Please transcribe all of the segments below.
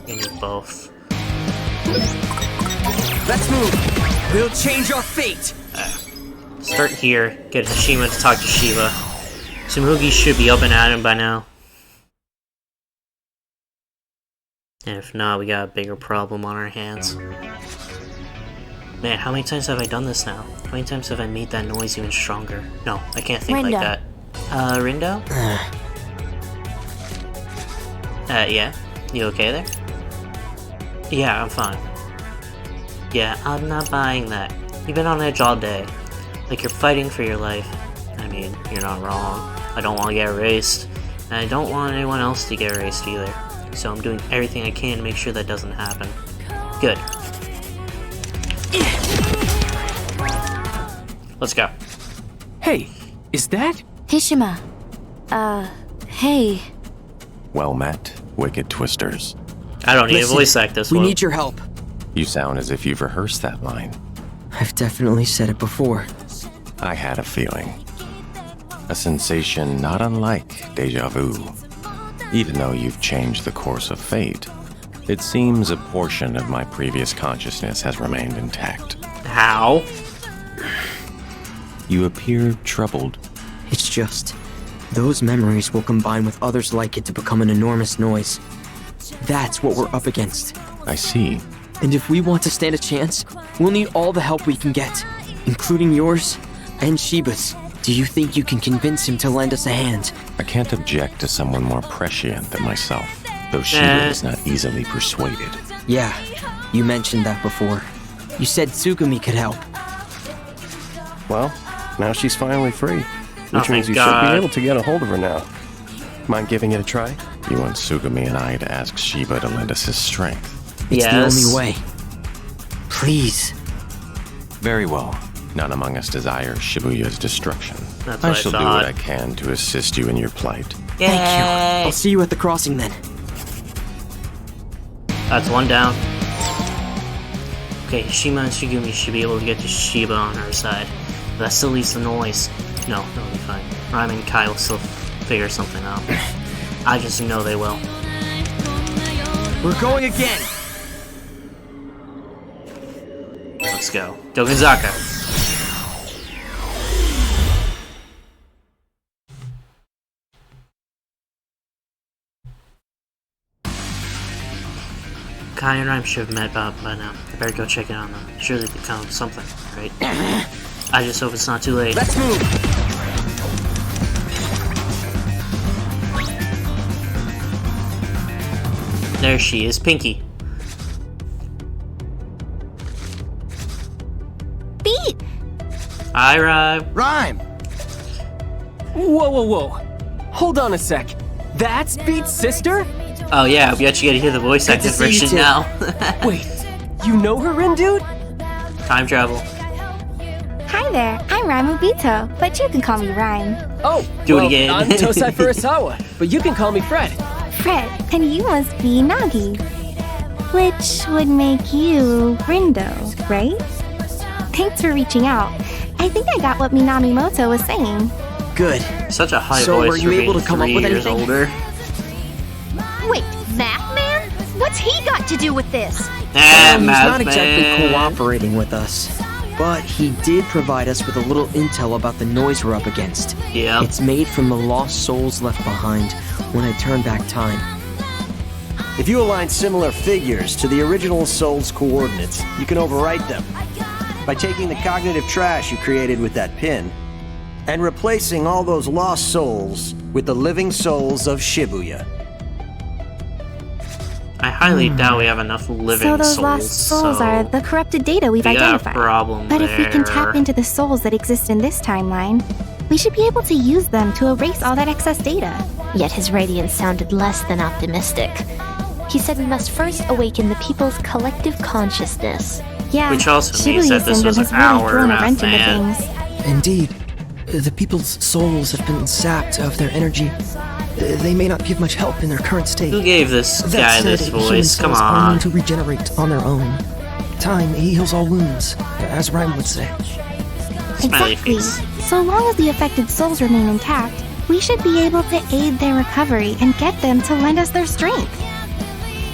You need both. Let's move! We'll change our fate! Start here, get Hashima to talk to Shiba. Tsumugi should be up and at him by now. And if not, we got a bigger problem on our hands. Man, how many times have I done this now? How many times have I made that noise even stronger? No, I can't think Rindo. like that. Rindo? Yeah? You okay there? Yeah, I'm fine. Yeah, I'm not buying that. You've been on edge all day. Like you're fighting for your life. I mean, you're not wrong. I don't want to get erased. And I don't want anyone else to get erased either. So I'm doing everything I can to make sure that doesn't happen. Good. Let's go. Hey, is that? Hishima. Hey. Well met, Wicked Twisters. I don't need Listen, to voice act this we one. need your help. You sound as if you've rehearsed that line. I've definitely said it before. I had a feeling. A sensation not unlike deja vu. Even though you've changed the course of fate, it seems a portion of my previous consciousness has remained intact. How? You appear troubled. It's just, those memories will combine with others like it to become an enormous noise. That's what we're up against. I see. And if we want to stand a chance, we'll need all the help we can get, including yours and Shiba's. Do you think you can convince him to lend us a hand? I can't object to someone more prescient than myself, though Shiba is not easily persuaded. Yeah, you mentioned that before. You said Tsugumi could help. Well, now she's finally free, which Oh, means thank you God. should be able to get a hold of her now. Mind giving it a try? You want Tsugumi and I to ask Shiba to lend us his strength. It's Yes. the only way. Please. Very well. None among us desires Shibuya's destruction. That's I what I shall do thought. what I can to assist you in your plight. Thank you. I'll see you at the crossing then. That's one down. Okay, Shima and Shigumi should be able to get to Shiba on our side. But that still leaves the noise. No, that'll be fine. Rhyme and Kai will still figure something out. I just know they will. We're going again. Let's go. Dokenzaka. Kai and Rhyme should have met Bob by now. I better go check in on them. Surely they come up with something, right? I just hope it's not too late. Let's move. There she is, Pinky. Beat! Hi, Rhyme. Rhyme. Whoa, whoa, whoa. Hold on a sec. That's Beat's sister? Oh yeah, we actually get to hear the voice Good to acted see you version too. now. Wait, you know her, Rin dude? Time travel. Hi there, I'm Rhyme Obito, but you can call me Rhyme. Oh, Do it well, again. I'm Tosai Furusawa, but you can call me Fred. Fred, and you must be Nagi. Which would make you Rindo, right? Thanks for reaching out. I think I got what Minamimoto was saying. Good. Such a high So, voice were you for able being to come up 3 with years anything? older. Wait, that man? What's he got to do with this? Ah, He's math not exactly man. cooperating with us, but he did provide us with a little intel about the noise we're up against. Yep. It's made from the lost souls left behind when I turned back time. If you align similar figures to the original soul's coordinates, you can overwrite them by taking the cognitive trash you created with that pin and replacing all those lost souls with the living souls of Shibuya. I highly doubt we have enough living So those souls. lost souls so are the corrupted data we've we got a identified. problem But if we can tap there. into the souls that exist in this timeline, we should be able to use them to erase all that excess data. Yet his radiance sounded less than optimistic. He said we must first awaken the people's collective consciousness. Yeah, Which also means Shibuya that this syndrome was has really our thrown a math wrench into man. things. Indeed. The people's souls have been sapped of their energy. They may not give much help in their current state. Who gave this That guy said, this human voice? Come souls are on. known to regenerate on their own. Time heals all wounds, as Rhyme would say. Smiley Exactly. face. So long as the affected souls remain intact, we should be able to aid their recovery and get them to lend us their strength.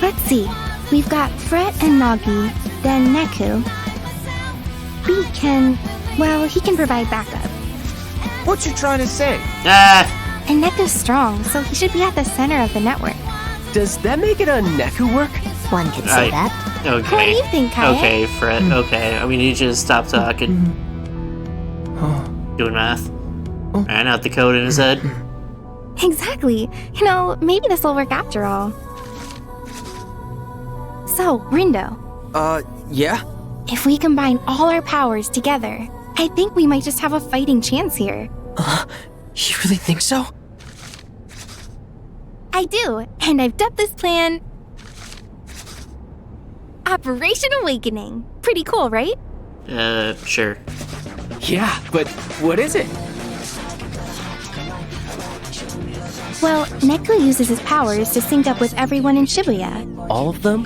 Let's see. We've got Fret and Nagi, then Neku. B can... well, he can provide backup. What you trying to say? Ah! And Neku's strong, so he should be at the center of the network. Does that make it a Neku work? One could say Right. that. What do Okay. you think, Kae? Okay, Fred. Okay. We need you to stop talking. Doing math. Ran out the code in his head. Exactly. You know, maybe this will work after all. So, Rindo, Yeah? if we combine all our powers together, I think we might just have a fighting chance here. You really think so? I do, and I've dubbed this plan Operation Awakening. Pretty cool, right? Sure. Yeah, but what is it? Well, Neku uses his powers to sync up with everyone in Shibuya. All of them?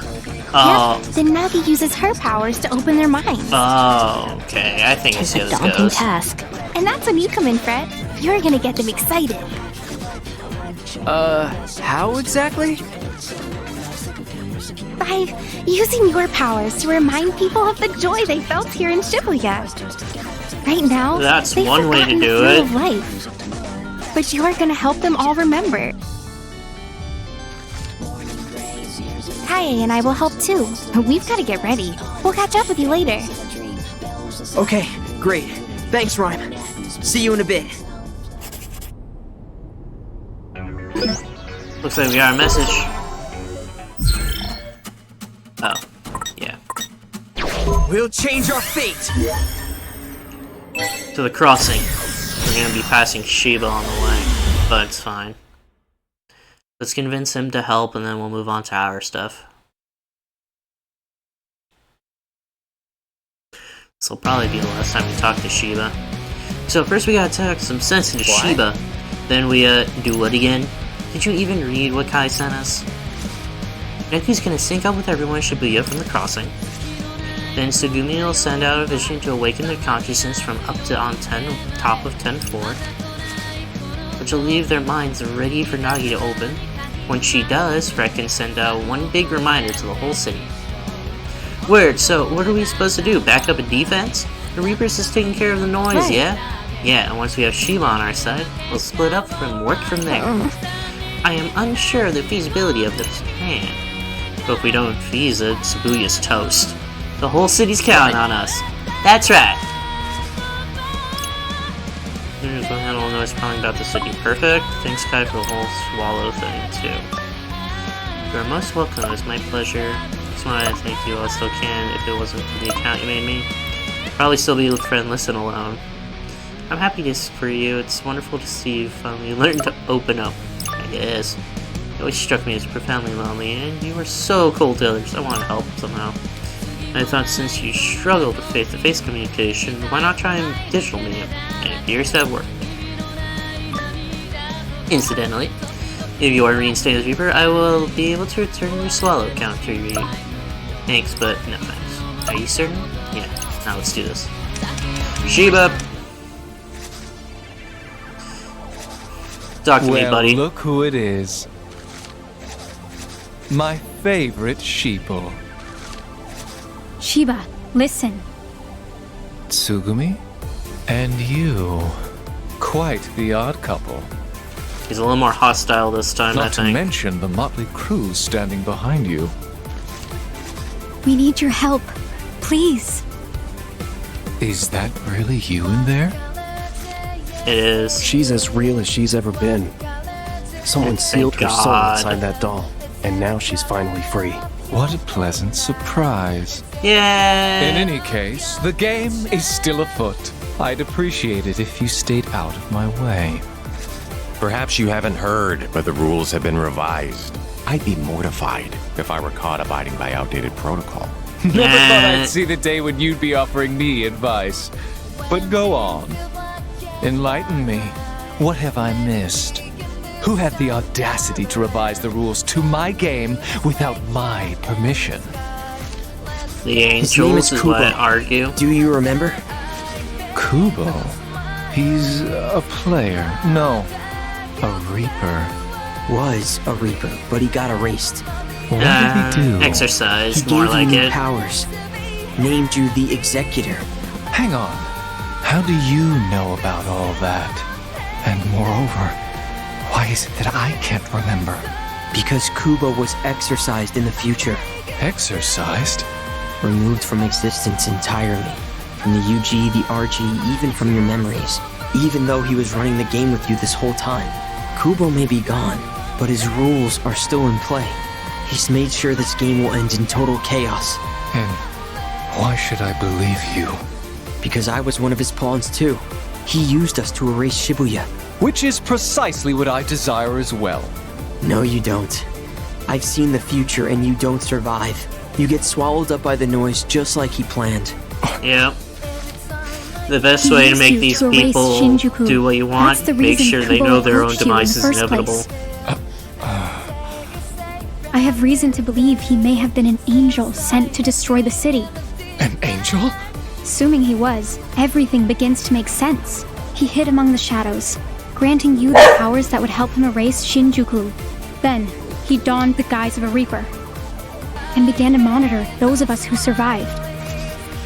Oh. Yep, then Nagi uses her powers to open their minds. Oh, okay. I think I see how It's a this daunting goes. task. And that's when you come in, Fred. You're gonna get them excited. How exactly? By using your powers to remind people of the joy they felt here in Shibuya. Right now, That's they've one way to forgotten the do thrill it. of life. But you're gonna help them all remember. Kae and I will help too. We've gotta get ready. We'll catch up with you later. Okay, great. Thanks, Rhyme. See you in a bit. Looks like we got a message. Oh, yeah. We'll change our fate. To the crossing. We're gonna be passing Shiba on the way, but it's fine. Let's convince him to help and then we'll move on to our stuff. This will probably be the last time we talk to Shiba. So first we gotta talk some sense into Shiba. Then we, do what again? Did you even read what Kai sent us? Neku's gonna sync up with everyone in Shibuya from the crossing. Then Sugumi will send out a vision to awaken their consciousness from up to on top of 10-4, which will leave their minds ready for Nagi to open. When she does, Fred can send out one big reminder to the whole city. Word, so what are we supposed to do? Back up a defense? The Reapers is taking care of the noise, Right. yeah? Yeah, and once we have Shiba on our side, we'll split up and work from there. I am unsure of the feasibility of this plan, but if we don't fees it, Shibuya's toast. The whole city's counting on us. That's right! There's one handle noise probably about the city. Perfect. Thanks, Kai, for the whole swallow thing, too. You are most welcome. It's my pleasure. Just wanted to thank you. I still can. If it wasn't for the account you made me, I'd probably still be friendless and alone. I'm happy for you. It's wonderful to see you finally learn to open up. I guess. It always struck me as profoundly lonely, and you were so cold to others. I want to help somehow. I thought since you struggled with face-to-face communication, why not try digital medium? And it appears to have worked. Incidentally, if you are reinstated as Reaper, I will be able to return your swallow count to you. Thanks, but no thanks. Are you certain? Yeah. Now let's do this. Shiba! Talk to me, buddy. Look who it is. My favorite sheeple. Shiba, listen. Tsugumi? And you. Quite the odd couple. He's a little more hostile this time, I Not to think. mention the motley crew standing behind you. We need your help. Please. Is that really you in there? It is. She's as real as she's ever been. Someone sealed her soul God. inside that doll, and now she's finally free. What a pleasant surprise. Yay! In any case, the game is still afoot. I'd appreciate it if you stayed out of my way. Perhaps you haven't heard, but the rules have been revised. I'd be mortified if I were caught abiding by outdated protocol. Never thought Nah. I'd see the day when you'd be offering me advice. But go on. Enlighten me. What have I missed? Who had the audacity to revise the rules to my game without my permission? The name angels is is what I Kubo. argue. Do you remember? Kubo? He's a player. No, a reaper. Was a Reaper, but he got erased. What did he do? Exercise, He more gave like you new it. powers. Named you the Executor. Hang on. How do you know about all that? And moreover, why is it that I can't remember? Because Kubo was exorcised in the future. Exercised? Removed from existence entirely. From the UG, the RG, even from your memories. Even though he was running the game with you this whole time. Kubo may be gone, but his rules are still in play. He's made sure this game will end in total chaos. And why should I believe you? Because I was one of his pawns too. He used us to erase Shibuya. Which is precisely what I desire as well. No, you don't. I've seen the future and you don't survive. You get swallowed up by the noise just like he planned. Yep. The best He way to used make you these to erase people Shinjuku. do what you want, That's the make reason sure they Kubo know their own approached you in demise the is first inevitable. place. I have reason to believe he may have been an angel sent to destroy the city. An angel? Assuming he was, everything begins to make sense. He hid among the shadows, granting you the powers that would help him erase Shinjuku. Then, he donned the guise of a Reaper, and began to monitor those of us who survived.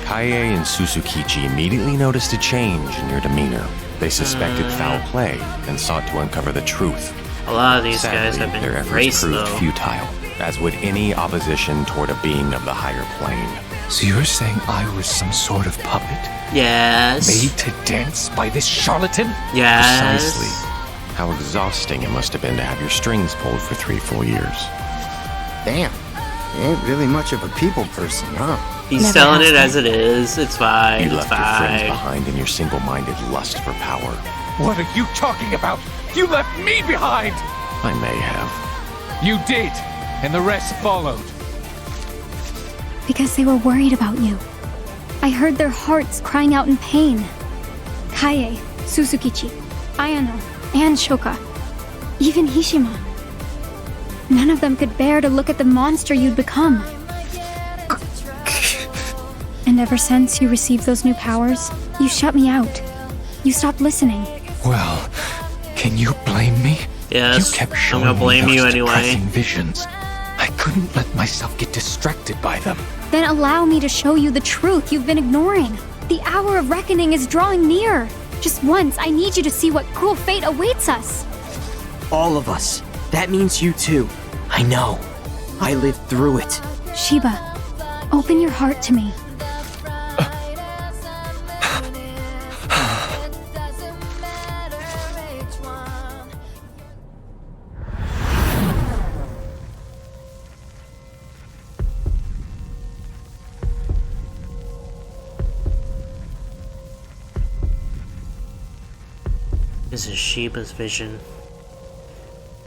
Kaie and Susukichi immediately noticed a change in your demeanor. They suspected foul play and sought to uncover the truth. A lot of these Sadly, guys have their been efforts erased, proved though. futile, as would any opposition toward a being of the higher plane. So you're saying I was some sort of puppet? Yes. Made to dance by this charlatan? Yes. Precisely. How exhausting it must have been to have your strings pulled for 3 full years. Damn. You ain't really much of a people person, huh? He's Never telling has it been. as it is. It's fine. You It's left your friends fine. behind in your single-minded lust for power. What are you talking about? You left me behind! I may have. You did, and the rest followed. Because they were worried about you. I heard their hearts crying out in pain. Kaie, Suzukichi, Ayano, and Shoka. Even Hishima. None of them could bear to look at the monster you'd become. And ever since you received those new powers, you shut me out. You stopped listening. Well, can you blame me? Yes, You kept I'm showing gonna blame me you those anyway. depressing visions. I couldn't let myself get distracted by them. Then allow me to show you the truth you've been ignoring. The hour of reckoning is drawing near. Just once, I need you to see what cruel fate awaits us. All of us. That means you too. I know. I lived through it. Shiba, open your heart to me. This is Shiba's vision.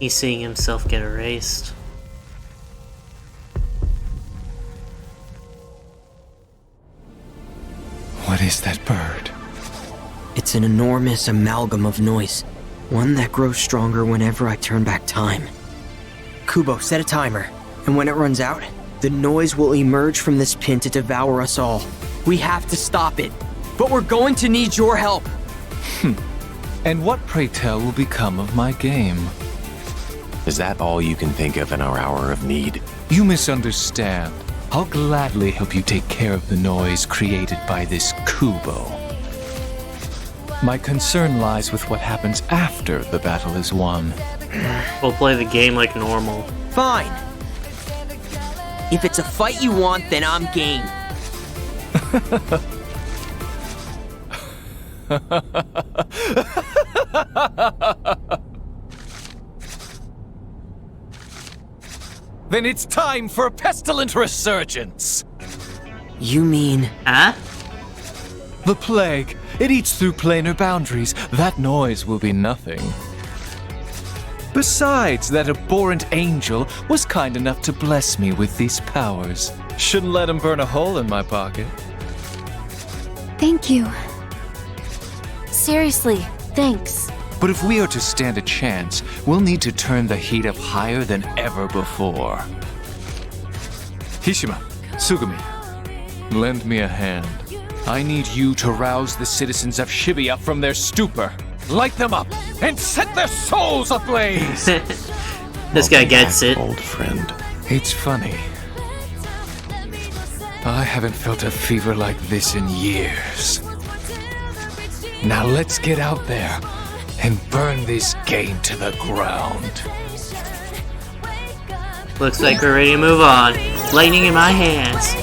He's seeing himself get erased. What is that bird? It's an enormous amalgam of noise. One that grows stronger whenever I turn back time. Kubo, set a timer. And when it runs out, the noise will emerge from this pin to devour us all. We have to stop it. But we're going to need your help. And what, pray tell, will become of my game? Is that all you can think of in our hour of need? You misunderstand. I'll gladly help you take care of the noise created by this Kubo. My concern lies with what happens after the battle is won. We'll play the game like normal. Fine. If it's a fight you want, then I'm game. Then it's time for a pestilent resurgence! You mean... Huh? The plague. It eats through planar boundaries. That noise will be nothing. Besides, that abhorrent angel was kind enough to bless me with these powers. Shouldn't let him burn a hole in my pocket. Thank you. Seriously, thanks. But if we are to stand a chance, we'll need to turn the heat up higher than ever before. Hishima, Sugumi, lend me a hand. I need you to rouse the citizens of Shibuya from their stupor. Light them up and set their souls ablaze! This guy gets it. Old friend. It's funny. I haven't felt a fever like this in years. Now let's get out there and burn this game to the ground. Looks like we're ready to move on. Lightning in my hands.